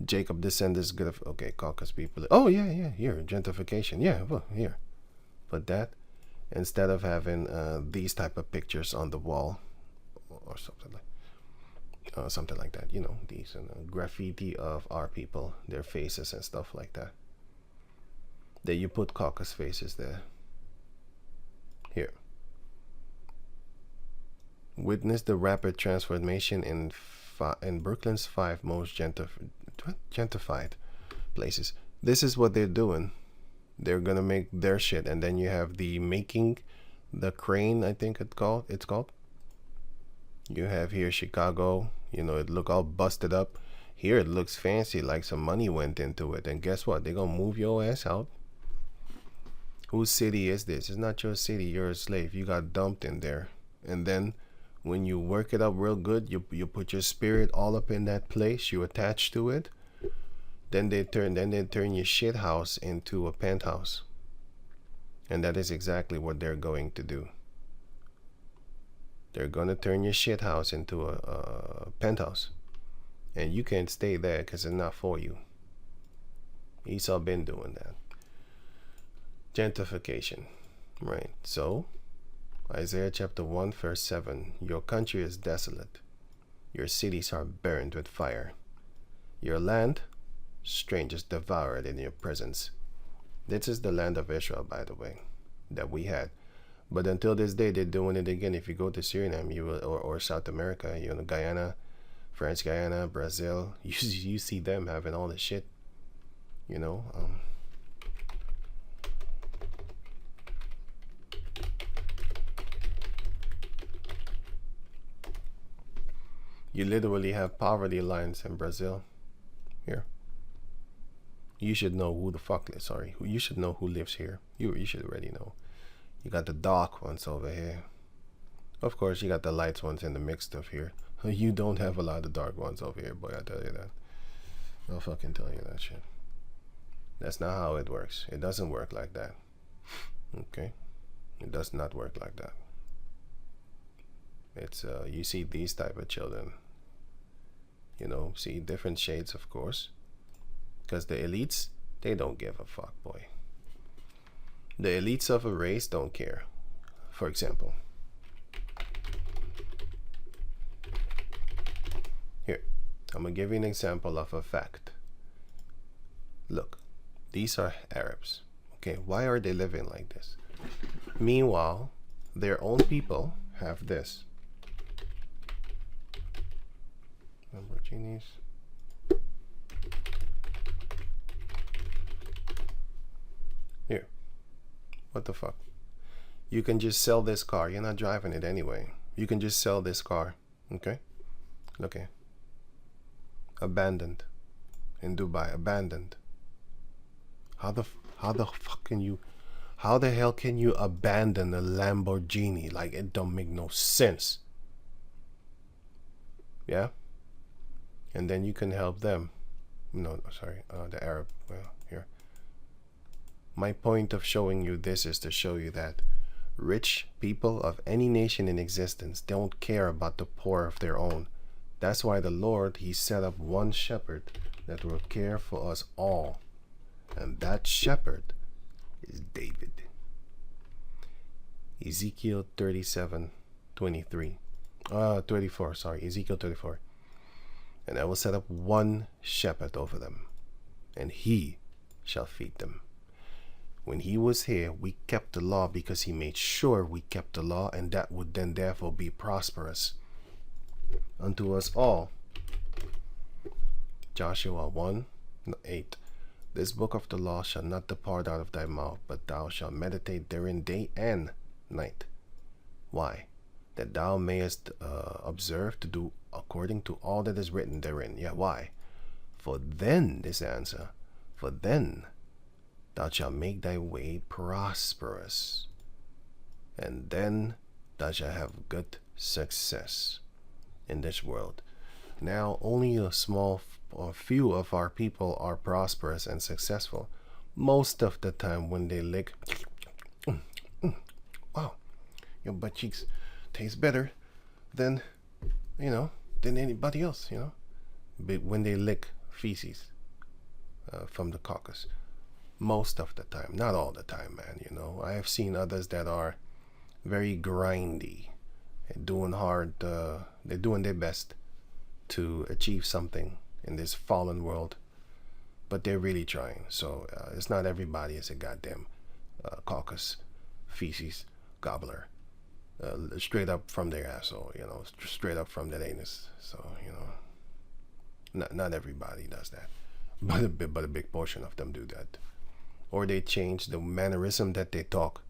Jacob descendants good of caucus people. Oh yeah, here, gentrification. Yeah, well, here. Put that. Instead of having these type of pictures on the wall or something like that, you know, these graffiti of our people, their faces and stuff like that. Then you put caucus faces there. Here. Witness the rapid transformation in Brooklyn's 5 most gentrified places. This is what they're doing. They're gonna make their shit, and then you have the crane, I think it's called. You have here Chicago, you know, it look all busted up. Here it looks fancy, like some money went into it. And guess what? They're gonna move your ass out. Whose city is this? It's not your city. You're a slave. You got dumped in there. And then when you work it up real good, you put your spirit all up in that place. You attach to it. Then they turn your shit house into a penthouse. And that is exactly what they're going to do. They're gonna turn your shit house into a penthouse, and you can't stay there because it's not for you. Esau been doing that. Gentrification, right? So, Isaiah chapter 1 verse 7, your country is desolate. Your cities are burned with fire. Your land, strangers devour it in your presence. This is the land of Israel, by the way, that we had. But until this day, they're doing it again. If you go to Suriname, you will, or South America, you know, Guyana, French Guyana, Brazil, you see them having all this shit, you know. You literally have poverty lines in Brazil. Here. You should know who the fuck lives. Sorry, you should know who lives here. You should already know. You got the dark ones over here. Of course, you got the light ones in the mix stuff here. You don't have a lot of dark ones over here, boy. I tell you that. I'll fucking tell you that shit. That's not how it works. It doesn't work like that. Okay, it does not work like that. It's you see these type of children. You know, see different shades, of course. Because the elites, they don't give a fuck, boy. The elites of a race don't care. For example, here, I'm going to give you an example of a fact. Look, these are Arabs. Okay, why are they living like this? Meanwhile, their own people have this. Lamborghinis. Here. What the fuck? You can just sell this car. You're not driving it anyway. You can just sell this car. Okay? Okay. Abandoned. In Dubai. Abandoned. How the fuck can you... How the hell can you abandon a Lamborghini? Like, it don't make no sense. Yeah? And then you can help them. No, sorry. The Arab. Well, here. My point of showing you this is to show you that rich people of any nation in existence don't care about the poor of their own. That's why the Lord, he set up one shepherd that will care for us all. And that shepherd is David. Ezekiel 34, sorry, Ezekiel 34. And I will set up one shepherd over them, and he shall feed them. When he was here, we kept the law because he made sure we kept the law, and that would then therefore be prosperous unto us all. Joshua 1:8. This book of the law shall not depart out of thy mouth, but thou shalt meditate therein day and night. Why? That thou mayest observe to do according to all that is written therein. Yeah, why? For then, this answer, for then thou shalt make thy way prosperous, and then thou shalt have good success in this world. Now, only a small few of our people are prosperous and successful. Most of the time when they lick, wow, your butt cheeks taste better than, than anybody else, But when they lick feces from the caucus, most of the time, not all the time, man, I have seen others that are very grindy, doing hard, they're doing their best to achieve something in this fallen world, but they're really trying. So it's not everybody is a goddamn caucus feces gobbler, straight up from their asshole, straight up from that anus. So not everybody does that, but a big portion of them do that. Or they change the mannerism that they talk.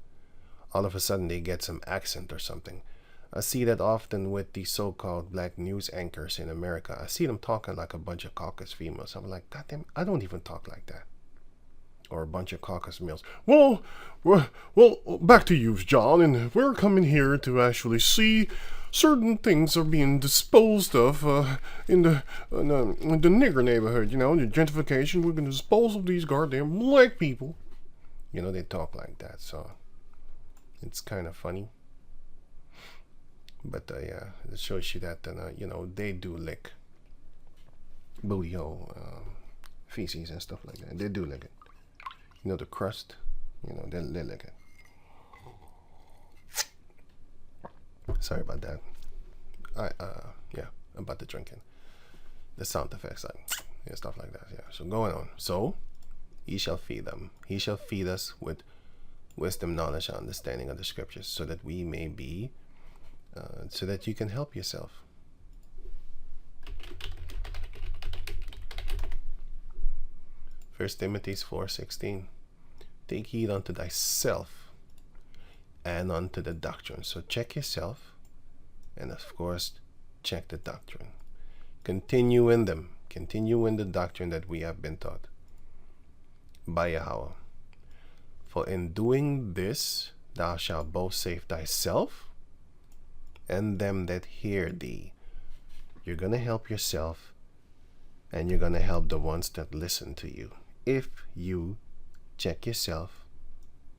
All of a sudden they get some accent or something. I see that often with the so-called black news anchors in America. I see them talking like a bunch of caucus females. I'm like, goddamn, I don't even talk like that. Or a bunch of caucus males. Well, back to you, John, and we're coming here to actually see certain things are being disposed of in the nigger neighborhood, the gentrification. We're going to dispose of these goddamn black people. They talk like that, so it's kind of funny. But yeah, it shows you that they do lick booty hole feces and stuff like that. They do lick it. The crust. They lick it. Sorry about that. Yeah, about the drinking. The sound effects, stuff like that. Yeah. So going on. So he shall feed them. He shall feed us with wisdom, knowledge, and understanding of the scriptures, so that we may be, so that you can help yourself. First Timothy 4:16. Take heed unto thyself and unto the doctrine. So check yourself, and of course, check the doctrine. Continue in them. Continue in the doctrine that we have been taught by Yahweh. For in doing this, thou shalt both save thyself and them that hear thee. You're going to help yourself, and you're going to help the ones that listen to you. If you check yourself,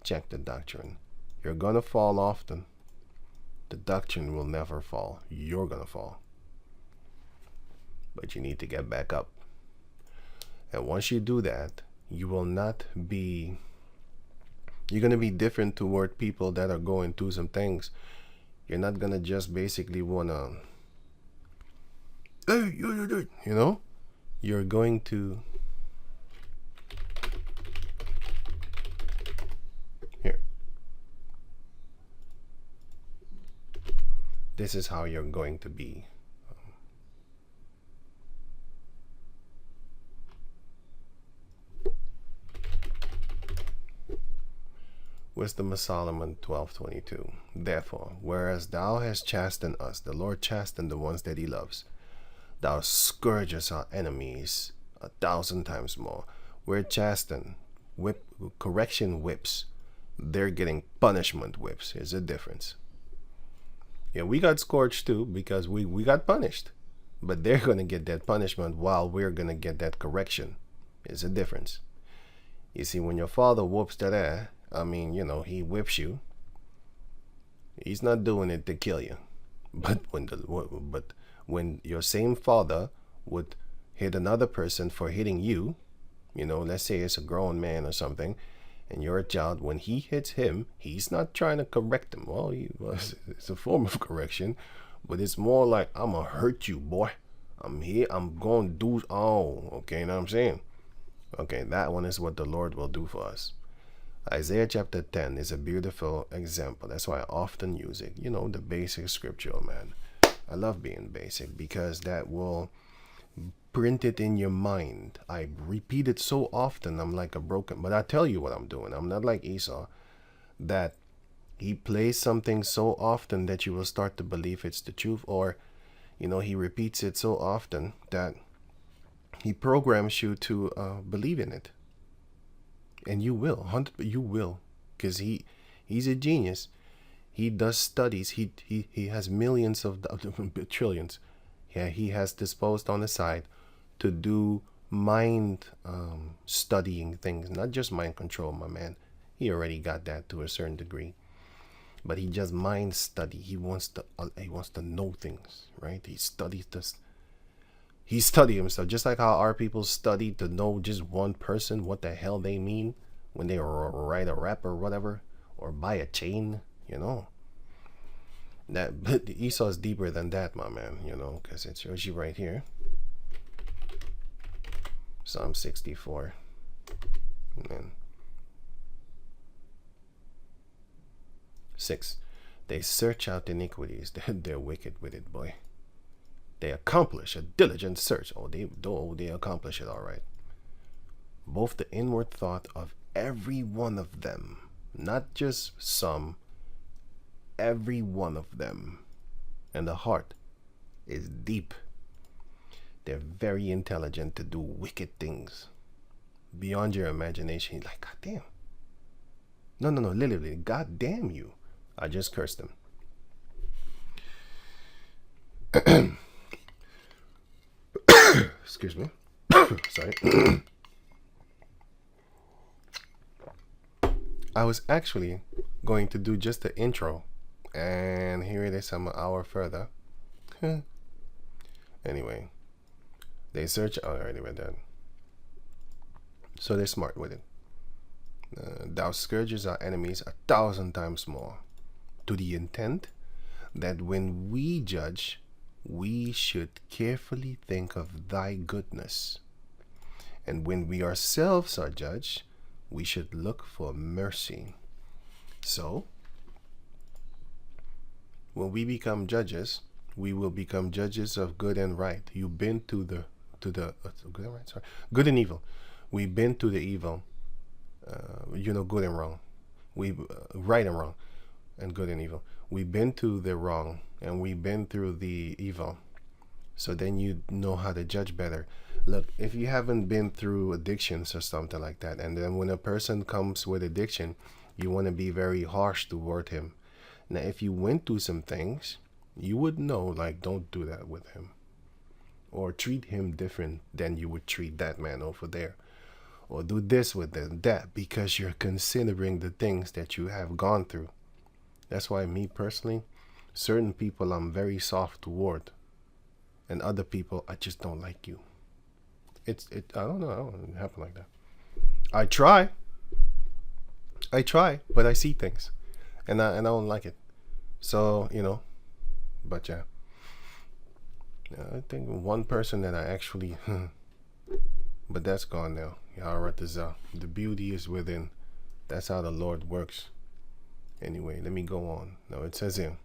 check the doctrine. You're going to fall often. The doctrine will never fall. You're going to fall. But you need to get back up. And once you do that, you're going to be different toward people that are going through some things. You're not going to just basically want to, hey, you're going to, here. This is how you're going to be. Wisdom of Solomon 12:22. Therefore, whereas thou hast chastened us, the Lord chastened the ones that he loves. Thou scourgest our enemies 1,000 times more. We're chastened. Correction whips. They're getting punishment whips. There's a difference. Yeah, we got scourged too because we got punished. But they're going to get that punishment while we're going to get that correction. There's a difference. You see, when your father whoops that ass, he whips you. He's not doing it to kill you. But when your same father would hit another person for hitting you, let's say it's a grown man or something, and you're a child, when he hits him, he's not trying to correct him. Well, it's a form of correction, but it's more like, I'm going to hurt you, boy. I'm here, I'm going to do, okay, you know what I'm saying? Okay, that one is what the Lord will do for us. Isaiah chapter 10 is a beautiful example. That's why I often use it. The basic scripture, man. I love being basic because that will print it in your mind. I repeat it so often, I'm like a broken. But I tell you what I'm doing. I'm not like Esau, that he plays something so often that you will start to believe it's the truth. Or, he repeats it so often that he programs you to believe in it. And you will, because he's a genius. He does studies. He has millions of trillions. Yeah, he has disposed on the side to do mind studying things, not just mind control, my man. He already got that to a certain degree, but he just mind study. He wants to know things, right? He studies this. He studied himself, just like how our people study to know just one person, what the hell they mean when they write a rap or whatever, or buy a chain, But Esau is deeper than that, my man, because it shows you right here. Psalm 64. And then 6. They search out iniquities. They're wicked with it, boy. They accomplish a diligent search. They accomplish it all right. Both the inward thought of every one of them, not just some, every one of them, and the heart is deep. They're very intelligent to do wicked things beyond your imagination. You're like, God damn. No, literally, God damn you. I just cursed him. Excuse me. Sorry. I was actually going to do just the intro And here it is. I'm an hour further. Anyway, they search. Oh, I already read that. So they're smart with it. Thou scourges our enemies 1,000 times more, to the intent that when we judge, we should carefully think of thy goodness. And when we ourselves are judged, we should look for mercy. So, when we become judges, we will become judges of good and right. You've been to the good and right. Sorry, good and evil. We've been to the evil. Good and wrong. We right and wrong, and good and evil. We've been to the wrong, and we've been through the evil. So then you know how to judge better. Look, if you haven't been through addictions or something like that, and then when a person comes with addiction, you want to be very harsh toward him. Now, if you went through some things, you would know, like, don't do that with him, or treat him different than you would treat that man over there, or do this with them, that, because you're considering the things that you have gone through. That's why me personally, certain people I'm very soft toward, and other people I just don't like you. I don't know. I don't happen like that. I try, but I see things, and I don't like it. So but yeah. I think one person that I actually, but that's gone now. The beauty is within. That's how the Lord works. Anyway, let me go on. Now it says here,